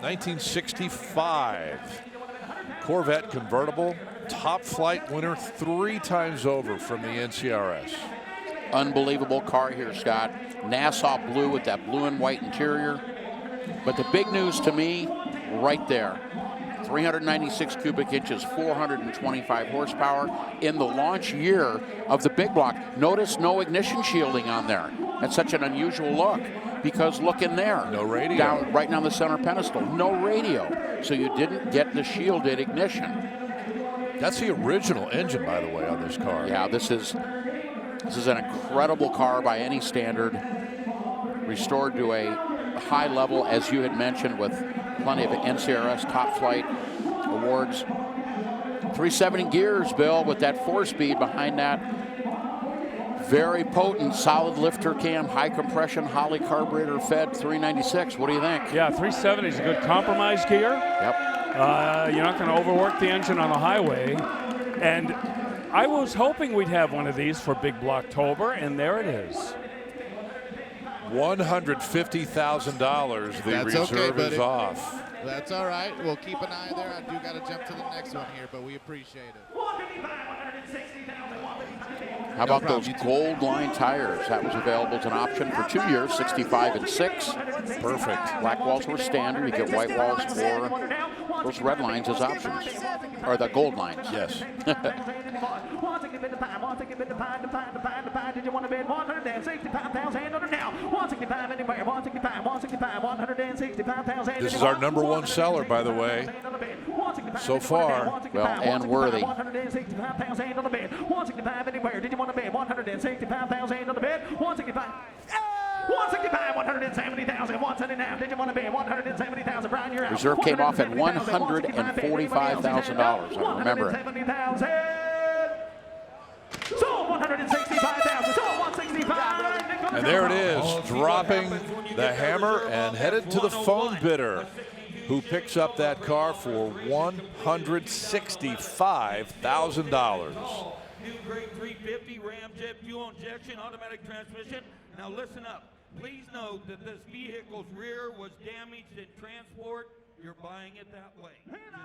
1965 Corvette convertible, top flight winner 3 times over from the NCRS. Unbelievable car here, Scott. Nassau Blue with that blue and white interior. But the big news to me, right there, 396 cubic inches, 425 horsepower in the launch year of the big block. Notice no ignition shielding on there. That's such an unusual look because look in there. No radio. Down, right down the center pedestal. No radio. So you didn't get the shielded ignition. That's the original engine, by the way, on this car. Yeah, this is an incredible car by any standard. Restored to a high level, as you had mentioned, with plenty of NCRS Top Flight awards. 370 gears, Bill, with that 4-speed behind that. Very potent, solid lifter cam, high compression, Holley carburetor fed 396. What do you think? Yeah, 370 is a good compromise gear. Yep. You're not going to overwork the engine on the highway. And I was hoping we'd have one of these for Big Blocktober, and there it is. $150,000. The reserve is off. That's all right. We'll keep an eye there. I do got to jump to the next one here, but we appreciate it. How about those Goldline tires? That was available as an option for 2 years, 65 and 6. Perfect. Black walls were standard. You get white walls for those red lines as options, or the gold lines. Yes. This is our #1 seller, by the way, so far. Well, and worthy. 165,000 on the bid. 165, 170,000, 179. Did you want to bid 170,000? Brian, you're out. Reserve came off at $145,000. I remember it. So 165,000. So 165. And there it is, dropping the hammer and headed to the phone bidder, who picks up that car for $165,000. New grade 350 Ramjet fuel injection automatic transmission. Now listen up. Please note that this vehicle's rear was damaged in transport. You're buying it that way. Just so you know.